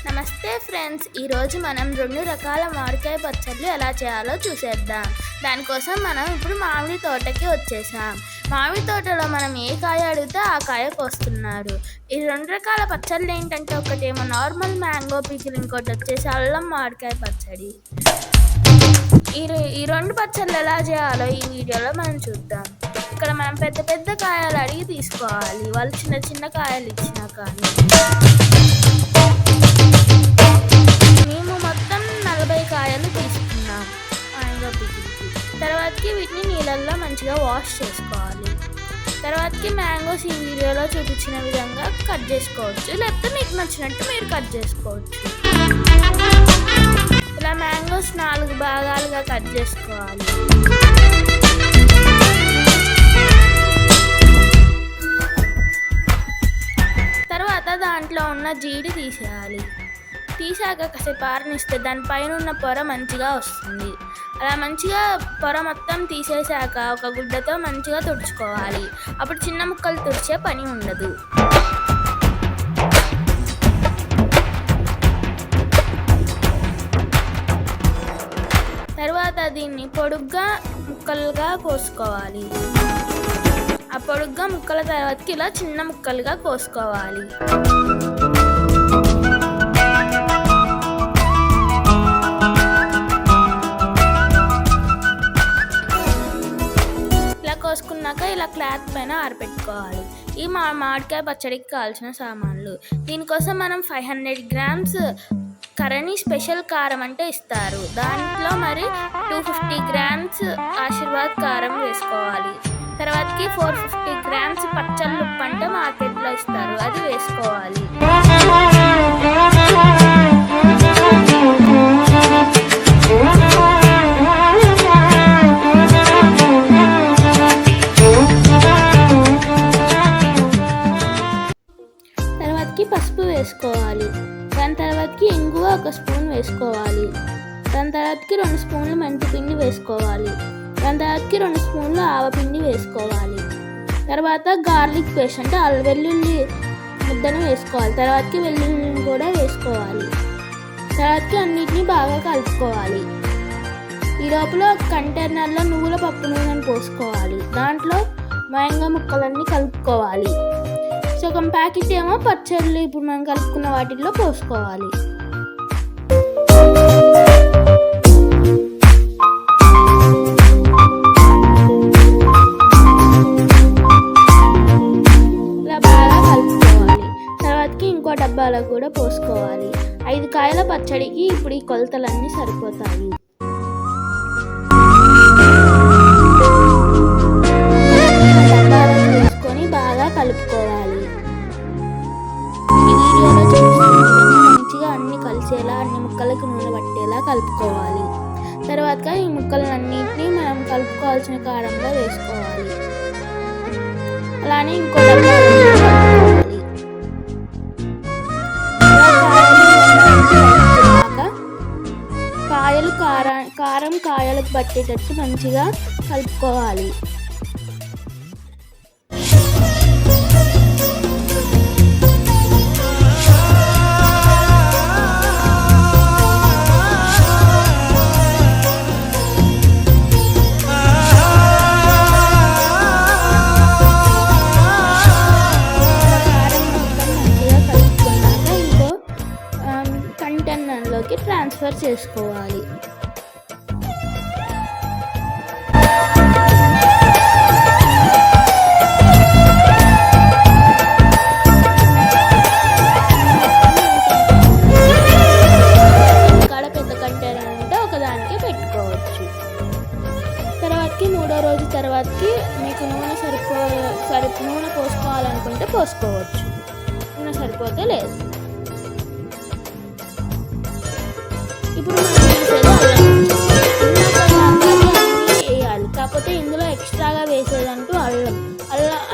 నమస్తే ఫ్రెండ్స్, ఈరోజు మనం 2 రకాల మామిడికాయ పచ్చళ్ళు ఎలా చేయాలో చూసేద్దాం. దానికోసం మనం ఇప్పుడు మామిడి తోటకి వచ్చేసాం. మామిడి తోటలో మనం ఏ కాయ అడిగితే ఆ కాయ కోస్తున్నారు. ఈ 2 రకాల పచ్చళ్ళు ఏంటంటే, ఒకటేమో నార్మల్ మ్యాంగో పికిల్, ఇంకోటి వచ్చేసి అల్లం మామిడికాయ పచ్చడి. ఈ 2 పచ్చళ్ళు ఎలా చేయాలో ఈ వీడియోలో మనం చూద్దాం. ఇక్కడ మనం పెద్ద పెద్ద కాయలు అడిగి తీసుకోవాలి, వాళ్ళు చిన్న చిన్న కాయలు ఇచ్చినా కానీ. మేము మొత్తం 40 కాయలు తీసుకున్నాం మ్యాంగో పికిల్కి. తర్వాతకి వీటిని నీళ్ళల్లో మంచిగా వాష్ చేసుకోవాలి. తర్వాతకి మ్యాంగోస్ ఈ వీడియోలో చూపించిన విధంగా కట్ చేసుకోవచ్చు, లేకపోతే మీకు నచ్చినట్టు మీరు కట్ చేసుకోవచ్చు. ఇలా మ్యాంగోస్ 4 భాగాలుగా కట్ చేసుకోవాలి. తర్వాత దాంట్లో ఉన్న జీడి తీసేయాలి. తీసాక కాసేపు ఆరనిస్తే దానిపైన ఉన్న పొర మంచిగా వస్తుంది. అలా మంచిగా పొర మొత్తం తీసేసాక ఒక గుడ్డతో మంచిగా తుడుచుకోవాలి. అప్పుడు చిన్న ముక్కలు తుడిచే పని ఉండదు. తర్వాత దీన్ని పొడుగ్గా ముక్కలుగా కోసుకోవాలి. ఆ పొడుగ్గా ముక్కల తర్వాతకి ఇలా చిన్న ముక్కలుగా కోసుకోవాలి. కోసుకున్నాక ఇలా క్లాత్ పైన ఆరబెట్టుకోవాలి. ఈ మామిడికాయ పచ్చడికి కావాల్సిన సామాన్లు. దీనికోసం మనం 500 గ్రామ్స్ కరణి స్పెషల్ కారం అంటే ఇస్తారు, దాంట్లో మరి 250 గ్రామ్స్ ఆశీర్వాద్ కారం వేసుకోవాలి. తర్వాతకి 450 గ్రామ్స్ పచ్చళ్ళ ఉప్పు అంటే మార్కెట్లో ఇస్తారు, అది వేసుకోవాలి. పసుపు వేసుకోవాలి. దాని తర్వాతకి ఇంగువ 1 స్పూన్ వేసుకోవాలి. దాని తర్వాతకి 2 స్పూన్లు మెంతిపిండి వేసుకోవాలి. దాని తర్వాతకి 2 స్పూన్లు ఆవపిండి వేసుకోవాలి. తర్వాత గార్లిక్ పేస్ట్ అంటే వెల్లుల్లి ముద్దను వేసుకోవాలి. తర్వాతకి వెల్లుల్లిని కూడా వేసుకోవాలి. తర్వాతకి అన్నిటినీ బాగా కలుపుకోవాలి. ఈ లోపల కంటైనర్లో నువ్వుల పప్పు నూనెను పోసుకోవాలి. దాంట్లో మ్యాంగో ముక్కలన్నీ కలుపుకోవాలి. సగం ప్యాకెట్ ఏమో పచ్చళ్ళు ఇప్పుడు మనం కలుపుకున్న వాటిల్లో పోసుకోవాలి. ఇలా బాగా కలుపుకోవాలి. తర్వాతకి ఇంకో డబ్బాలో కూడా పోసుకోవాలి. 5 కాయల పచ్చడికి ఇప్పుడు ఈ కొలతలన్నీ సరిపోతాయి. డబ్బాలో వేసుకొని బాగా కలుపుకోవాలి. మంచిగా అన్ని కలిసేలా, అన్ని ముక్కలకు నూనె పట్టేలా కలుపుకోవాలి. తర్వాత ఈ ముక్కలన్నింటినీ మనం కలుపుకోవాల్సిన కారంలో వేసుకోవాలి. అలానే ఇంకో కారం కాయలకు పట్టేటట్టు మంచిగా కలుపుకోవాలి. కంటైనర్లోకి ట్రాన్స్ఫర్ చేసుకోవాలి. ఇక్కడ పెద్ద కంటైనర్ ఉంటే ఒకదానికి పెట్టుకోవచ్చు. తర్వాతకి 3వ రోజు తర్వాతకి మీకు నూనె పోసుకోవాలనుకుంటే పోసుకోవచ్చు, నూనె సరిపోతే లేదు. ఇప్పుడు వేయాలి, కాకపోతే ఇందులో ఎక్స్ట్రాగా వేసేదంటూ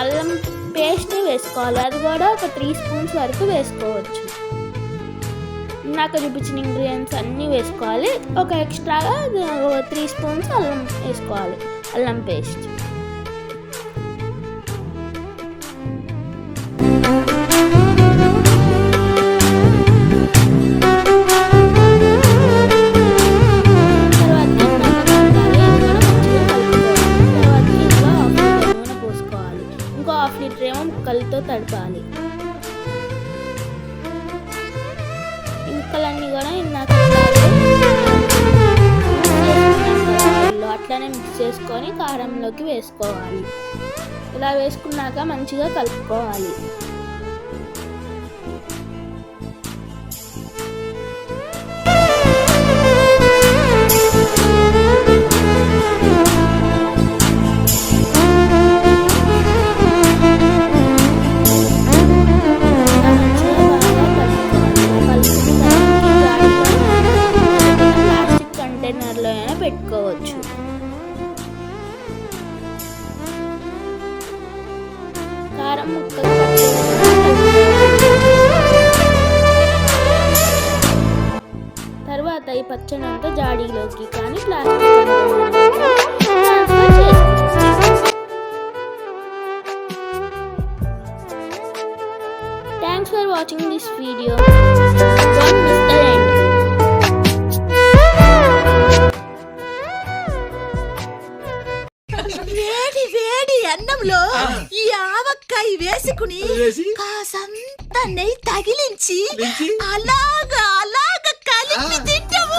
అల్లం పేస్ట్ వేసుకోవాలి. అది కూడా ఒక 3 స్పూన్స్ వరకు వేసుకోవచ్చు. నాకు చూపించిన ఇంగ్రీడియంట్స్ అన్నీ వేసుకోవాలి. ఒక ఎక్స్ట్రాగా 3 స్పూన్స్ అల్లం వేసుకోవాలి, అల్లం పేస్ట్. ముక్కలన్నీ కూడా ఇందాక అట్లానే మిక్స్ చేసుకొని కారంలోకి వేసుకోవాలి. ఇలా వేసుకున్నాక మంచిగా కలుపుకోవాలి. కంటైనర్లో అయినా పెట్టుకోవచ్చు. కారం ముక్కలు తర్వాత ఈ పచ్చనంతా జాడీలోకి కానీ plastic thanks for watching this video. Don't miss the end. వేడి వేడి అన్నంలో ఈ ఆవకాయ వేసుకుని కాసంత నెయ్యి తగిలించి అలాగా కలిపి తింటాము.